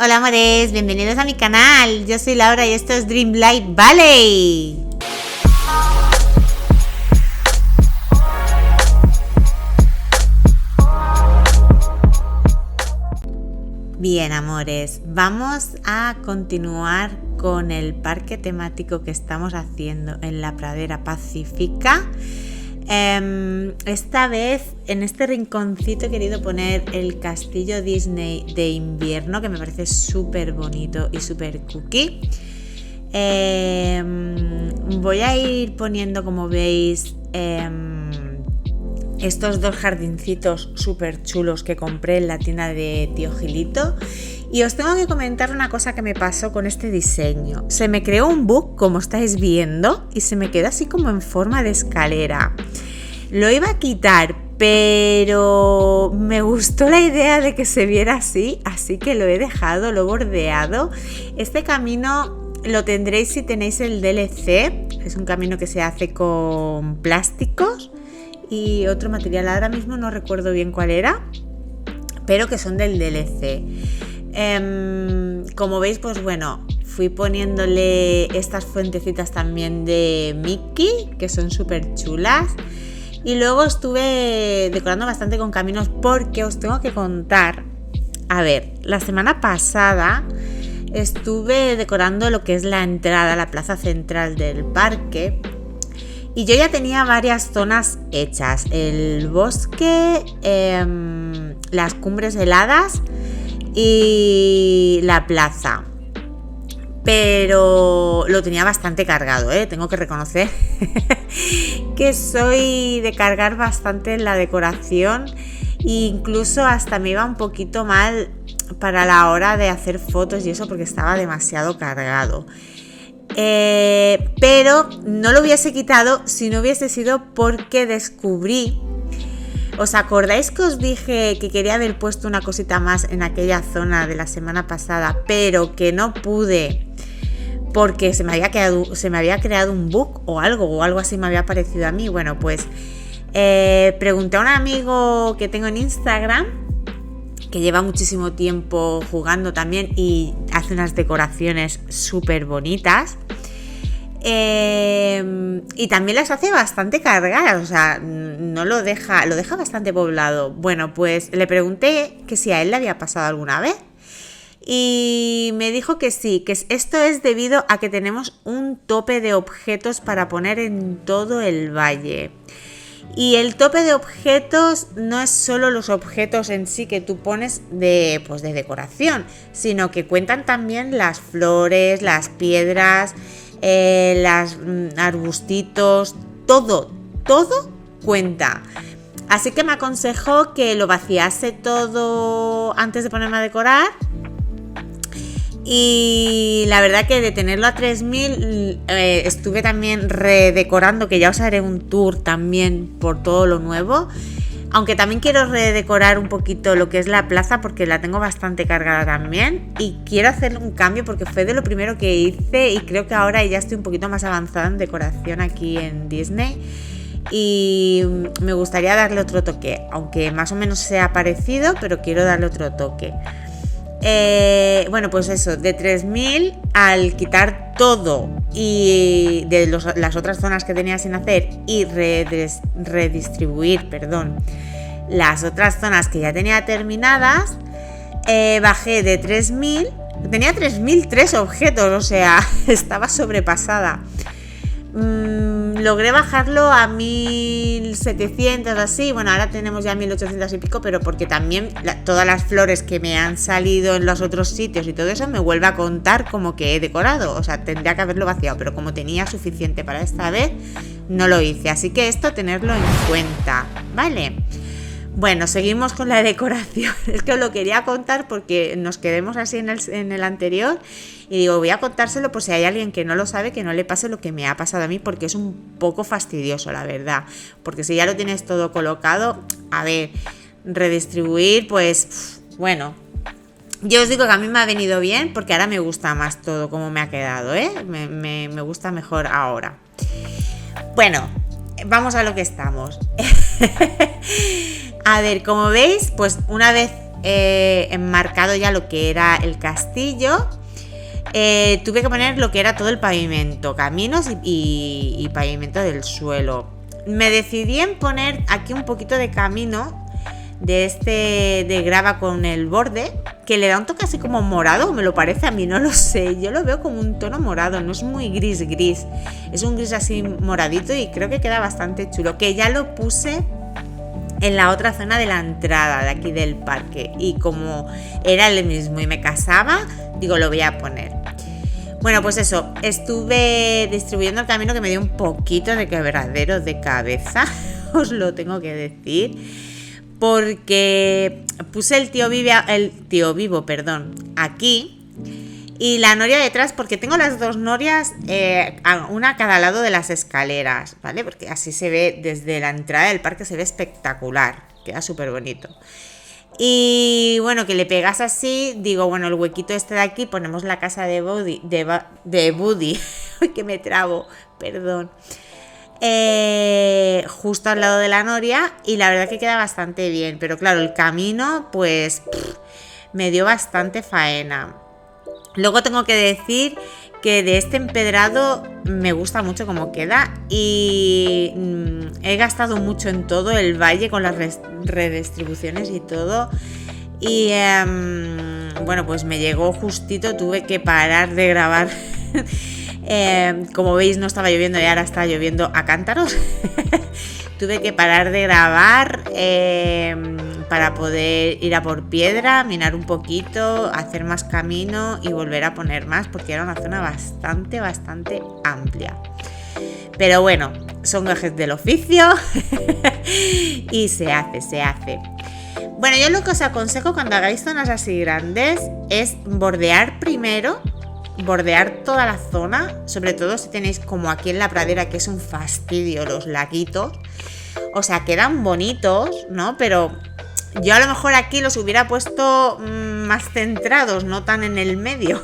Hola amores, bienvenidos a mi canal. Yo soy Laura y esto es Dreamlight Valley. Bien amores, vamos a continuar con el parque temático que estamos haciendo en la Pradera Pacífica. Esta vez en este rinconcito he querido poner el castillo Disney de invierno, que me parece súper bonito y súper cookie. Voy a ir poniendo, como veis, estos dos jardincitos súper chulos que compré en la tienda de Tío Gilito. Y os tengo que comentar una cosa que me pasó con este diseño. Se me creó un bug, como estáis viendo, y se me quedó así como en forma de escalera. Lo iba a quitar, pero me gustó la idea de que se viera así que lo he dejado, lo he bordeado. Este camino lo tendréis si tenéis el DLC. Es un camino que se hace con plásticos y otro material. Ahora mismo no recuerdo bien cuál era, pero que son del DLC. Como veis, pues bueno, fui poniéndole estas fuentecitas también de Mickey, que son súper chulas. Y luego estuve decorando bastante con caminos, porque os tengo que contar. A ver, la semana pasada estuve decorando lo que es la entrada, la plaza central del parque. Y yo ya tenía varias zonas hechas. El bosque, las cumbres heladas y la plaza, pero lo tenía bastante cargado, tengo que reconocer que soy de cargar bastante en la decoración, e incluso hasta me iba un poquito mal para la hora de hacer fotos y eso, porque estaba demasiado cargado. Pero no lo hubiese quitado si no hubiese sido porque descubrí. ¿Os acordáis que os dije que quería haber puesto una cosita más en aquella zona de la semana pasada, pero que no pude porque se me había creado un bug o algo así me había parecido a mí? Bueno, pues pregunté a un amigo que tengo en Instagram, que lleva muchísimo tiempo jugando también y hace unas decoraciones súper bonitas. Y también las hace bastante cargadas, o sea, no lo deja bastante poblado. Bueno, pues le pregunté que si a él le había pasado alguna vez y me dijo que sí, que esto es debido a que tenemos un tope de objetos para poner en todo el valle. Y el tope de objetos no es solo los objetos en sí que tú pones de decoración, sino que cuentan también las flores, las piedras, los arbustitos, todo cuenta. Así que me aconsejó que lo vaciase todo antes de ponerme a decorar. Y la verdad que de tenerlo a 3000 estuve también redecorando, que ya os haré un tour también por todo lo nuevo. Aunque también quiero redecorar un poquito lo que es la plaza, porque la tengo bastante cargada también. Y quiero hacer un cambio porque fue de lo primero que hice, y creo que ahora ya estoy un poquito más avanzada en decoración aquí en Disney. Y me gustaría darle otro toque, aunque más o menos sea parecido, pero quiero darle otro toque. Bueno, pues eso, de 3000 al quitar todo y de las otras zonas que tenía sin hacer y redistribuir, las otras zonas que ya tenía terminadas, bajé de 3000, tenía 3003 objetos, o sea, estaba sobrepasada. Logré bajarlo a 1700 así. Bueno, ahora tenemos ya 1800 y pico, pero porque también todas las flores que me han salido en los otros sitios y todo eso me vuelve a contar como que he decorado. O sea, tendría que haberlo vaciado, pero como tenía suficiente para esta vez, no lo hice. Así que esto, tenerlo en cuenta, ¿vale? Bueno, seguimos con la decoración. Es que os lo quería contar porque nos quedemos así en el anterior. Y digo, voy a contárselo por si hay alguien que no lo sabe, que no le pase lo que me ha pasado a mí, porque es un poco fastidioso, la verdad. Porque si ya lo tienes todo colocado, a ver, redistribuir, pues bueno. Yo os digo que a mí me ha venido bien, porque ahora me gusta más todo como me ha quedado, me gusta mejor ahora. Bueno, vamos a lo que estamos. A ver, como veis, pues una vez enmarcado ya lo que era el castillo, tuve que poner lo que era todo el pavimento, caminos y pavimento del suelo. Me decidí en poner aquí un poquito de camino de grava con el borde, que le da un toque así como morado, me lo parece a mí, no lo sé, yo lo veo como un tono morado, no es muy gris, es un gris así moradito y creo que queda bastante chulo, que ya lo puse en la otra zona de la entrada de aquí del parque y como era el mismo y me casaba, digo, lo voy a poner. Bueno, pues eso, estuve distribuyendo el camino, que me dio un poquito de quebradero de cabeza, os lo tengo que decir, porque puse el tío vivo, aquí y la noria detrás, porque tengo las dos norias, una a cada lado de las escaleras, ¿vale? Porque así se ve desde la entrada del parque, se ve espectacular, queda súper bonito. Y bueno, que le pegas así, digo, bueno, el huequito este de aquí, ponemos la casa de Buddy, que me trabo, perdón, justo al lado de la noria, y la verdad que queda bastante bien, pero claro, el camino pues me dio bastante faena. Luego tengo que decir que de este empedrado me gusta mucho cómo queda y he gastado mucho en todo el valle con las redistribuciones y todo, y bueno, pues me llegó justito, tuve que parar de grabar. Como veis, no estaba lloviendo y ahora está lloviendo a cántaros. Tuve que parar de grabar para poder ir a por piedra, minar un poquito, hacer más camino y volver a poner más, porque era una zona bastante amplia. Pero bueno, son gajes del oficio y se hace. Bueno, yo lo que os aconsejo cuando hagáis zonas así grandes es bordear primero, bordear toda la zona, sobre todo si tenéis como aquí en la pradera, que es un fastidio los laguitos. O sea, quedan bonitos, ¿no? Pero yo a lo mejor aquí los hubiera puesto más centrados, no tan en el medio.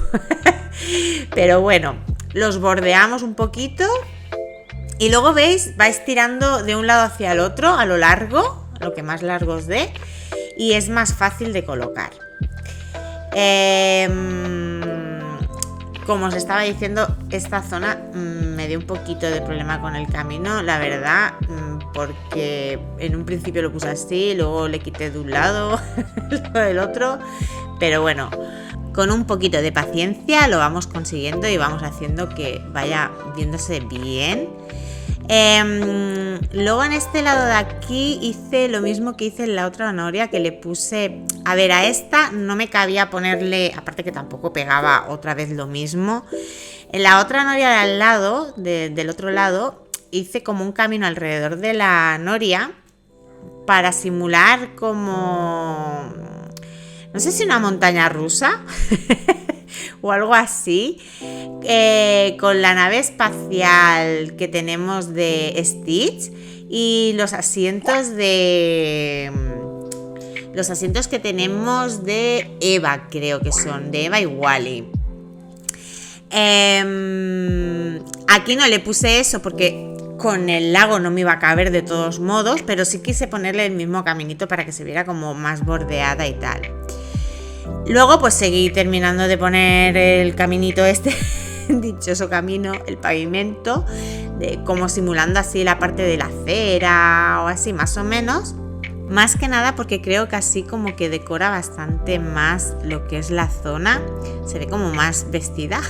Pero bueno, los bordeamos un poquito y luego veis, vais tirando de un lado hacia el otro a lo largo, lo que más largo os dé, y es más fácil de colocar. Como os estaba diciendo, esta zona me dio un poquito de problema con el camino, la verdad, porque en un principio lo puse así, luego le quité de un lado, luego del otro, pero bueno, con un poquito de paciencia lo vamos consiguiendo y vamos haciendo que vaya viéndose bien. Luego en este lado de aquí hice lo mismo que hice en la otra noria, que le puse, a ver, a esta no me cabía ponerle, aparte que tampoco pegaba otra vez lo mismo. En la otra noria de al lado, del otro lado, hice como un camino alrededor de la noria para simular como, no sé si una montaña rusa o algo así, con la nave espacial que tenemos de Stitch y los asientos que tenemos de Eva, creo que son de Eva y Wally. Aquí no le puse eso porque con el lago no me iba a caber de todos modos, pero sí quise ponerle el mismo caminito para que se viera como más bordeada y tal. Luego pues seguí terminando de poner el caminito este, dichoso camino, el pavimento, como simulando así la parte de la acera o así más o menos. Más que nada porque creo que así como que decora bastante más lo que es la zona, se ve como más vestida.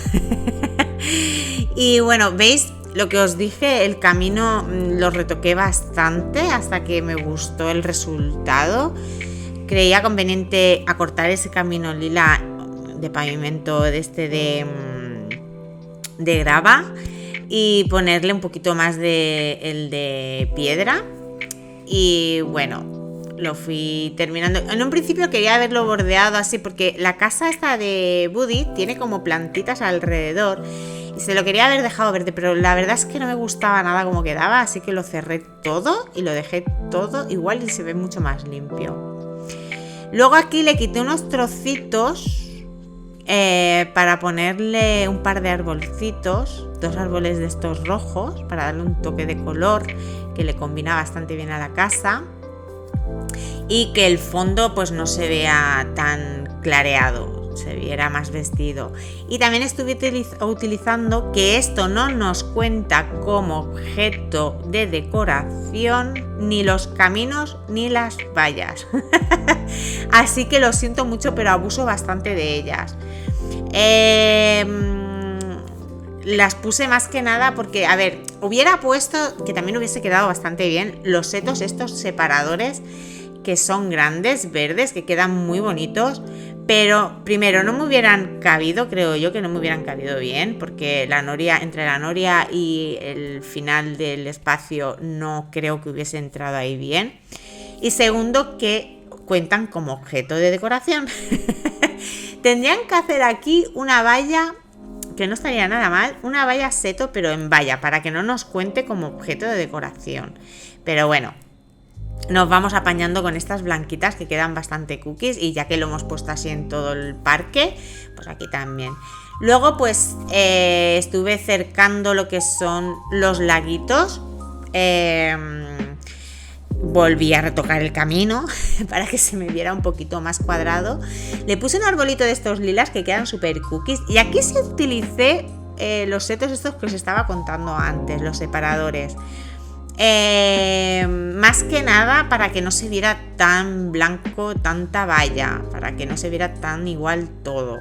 Y bueno, veis lo que os dije, el camino lo retoqué bastante hasta que me gustó el resultado. Creía conveniente acortar ese camino lila de pavimento de grava y ponerle un poquito más el de piedra. Y bueno, lo fui terminando. En un principio quería haberlo bordeado así porque la casa esta de Buddy tiene como plantitas alrededor y se lo quería haber dejado verde, pero la verdad es que no me gustaba nada como quedaba, así que lo cerré todo y lo dejé todo igual y se ve mucho más limpio. Luego aquí le quité unos trocitos para ponerle un par de arbolcitos, 2 árboles de estos rojos, para darle un toque de color que le combina bastante bien a la casa. y que el fondo pues no se vea tan clareado, se viera más vestido. Y también estuve utilizando que esto no nos cuenta como objeto de decoración ni los caminos ni las vallas. Así que lo siento mucho, pero abuso bastante de ellas. Las puse más que nada porque, a ver, hubiera puesto, que también hubiese quedado bastante bien, los setos estos separadores que son grandes, verdes, que quedan muy bonitos, pero primero no me hubieran cabido, creo yo que no me hubieran cabido bien, porque entre la noria y el final del espacio no creo que hubiese entrado ahí bien. Y segundo, que cuentan como objeto de decoración. Tendrían que hacer aquí una valla, que no estaría nada mal, una valla seto pero en valla, para que no nos cuente como objeto de decoración. Pero bueno, nos vamos apañando con estas blanquitas que quedan bastante cookies, y ya que lo hemos puesto así en todo el parque, pues aquí también. Luego pues estuve cercando lo que son los laguitos. Volví a retocar el camino para que se me viera un poquito más cuadrado. Le puse un arbolito de estos lilas que quedan súper cookies, y aquí sí utilicé los setos estos que os estaba contando antes, los separadores. Más que nada para que no se viera tan blanco tanta valla, para que no se viera tan igual todo,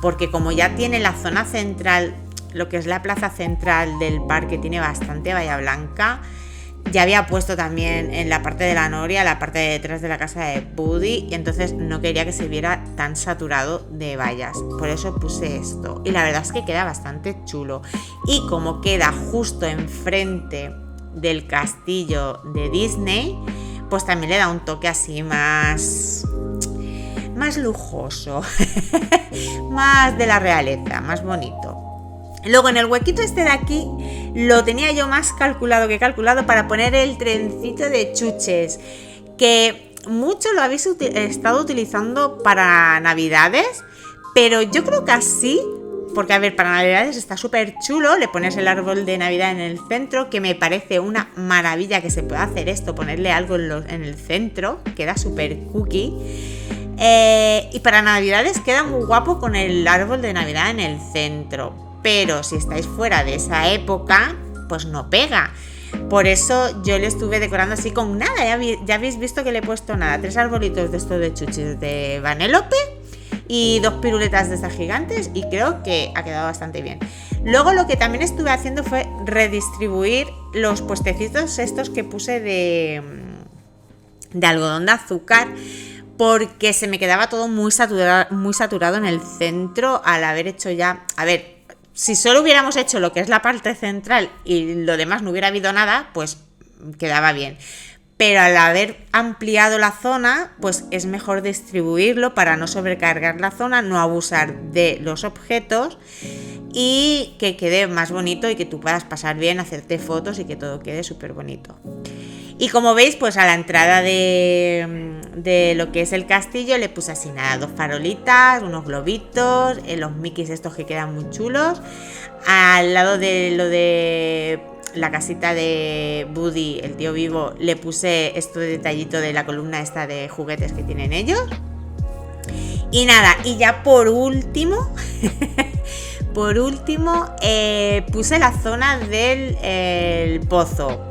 porque como ya tiene la zona central, lo que es la plaza central del parque, tiene bastante valla blanca. Ya había puesto también en la parte de la noria, la parte de detrás de la casa de Buddy, y entonces no quería que se viera tan saturado de vallas, por eso puse esto, y la verdad es que queda bastante chulo. Y como queda justo enfrente del castillo de Disney, pues también le da un toque así más lujoso, más de la realeza, más bonito. Luego en el huequito este de aquí lo tenía yo más calculado que calculado para poner el trencito de chuches, que mucho lo habéis estado utilizando para navidades, pero yo creo que así, porque a ver, para navidades está súper chulo, le pones el árbol de Navidad en el centro, que me parece una maravilla que se pueda hacer esto, ponerle algo en el centro, queda súper cookie. Y para navidades queda muy guapo con el árbol de Navidad en el centro, pero si estáis fuera de esa época, pues no pega. Por eso yo le estuve decorando así con nada, ya habéis visto que le he puesto nada, 3 arbolitos de estos de chuches de Vanellope y 2 piruletas de estas gigantes, y creo que ha quedado bastante bien. Luego lo que también estuve haciendo fue redistribuir los puestecitos estos que puse de algodón de azúcar, porque se me quedaba todo muy saturado en el centro al haber hecho ya... A ver, si solo hubiéramos hecho lo que es la parte central y lo demás no hubiera habido nada, pues quedaba bien. Pero al haber ampliado la zona, pues es mejor distribuirlo para no sobrecargar la zona, no abusar de los objetos y que quede más bonito y que tú puedas pasar bien, hacerte fotos y que todo quede súper bonito. Y como veis, pues a la entrada de lo que es el castillo le puse así nada, 2 farolitas, unos globitos, los mickeys estos que quedan muy chulos. Al lado de lo de la casita de Buddy, el tío vivo, le puse este detallito de la columna esta de juguetes que tienen ellos. Y nada, y ya por último... puse la zona del pozo.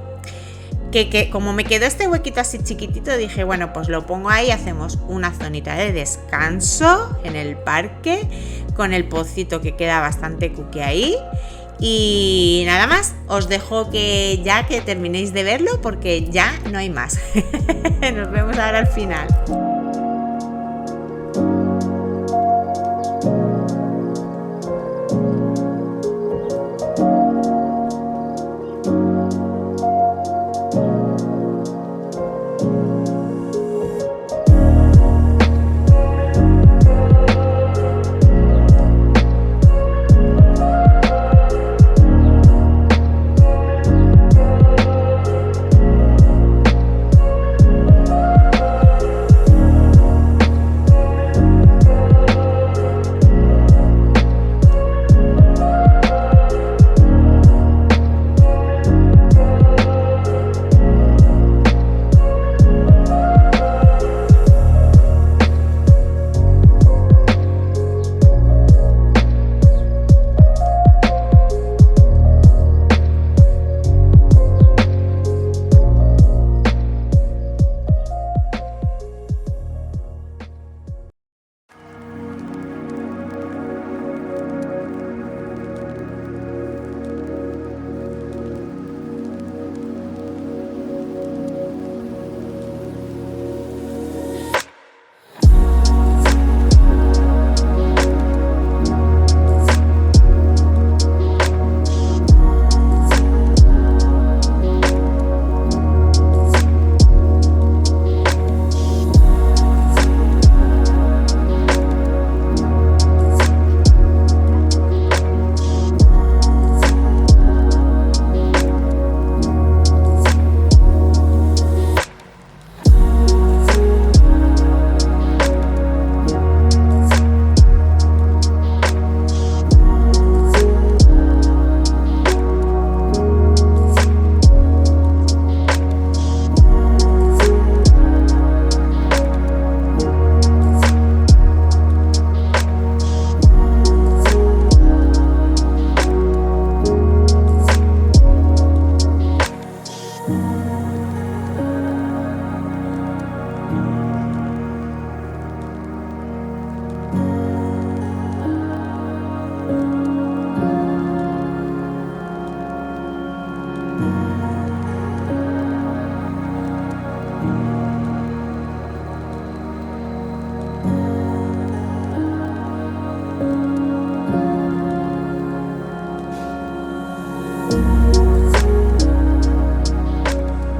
Que como me quedó este huequito así chiquitito, dije, bueno, pues lo pongo ahí, hacemos una zonita de descanso en el parque, con el pocito que queda bastante cookie ahí. Y nada más, os dejo que terminéis de verlo, porque ya no hay más. Nos vemos ahora al final.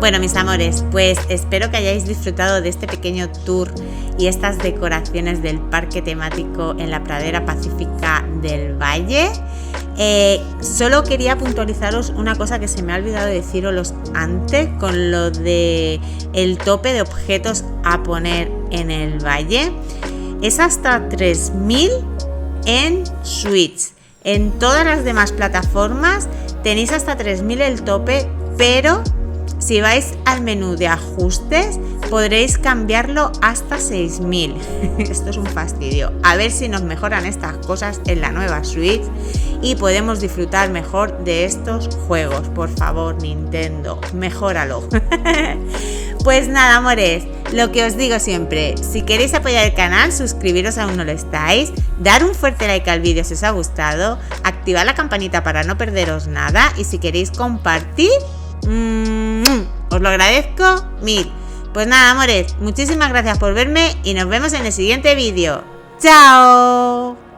Bueno, mis amores, pues espero que hayáis disfrutado de este pequeño tour y estas decoraciones del parque temático en la pradera pacífica del Valle. Solo quería puntualizaros una cosa que se me ha olvidado deciros antes con lo de el tope de objetos a poner en el Valle. Es hasta 3000 en Switch. En todas las demás plataformas tenéis hasta 3000 el tope, pero si vais al menú de ajustes podréis cambiarlo hasta 6000. Esto es un fastidio. A ver si nos mejoran estas cosas en la nueva Switch y podemos disfrutar mejor de estos juegos. Por favor, Nintendo, mejóralo. Pues nada, amores, lo que os digo siempre, si queréis apoyar el canal, suscribiros aún no lo estáis, dar un fuerte like al vídeo si os ha gustado, activar la campanita para no perderos nada y si queréis compartir, os lo agradezco mil. Pues nada, amores, muchísimas gracias por verme y nos vemos en el siguiente vídeo. ¡Chao!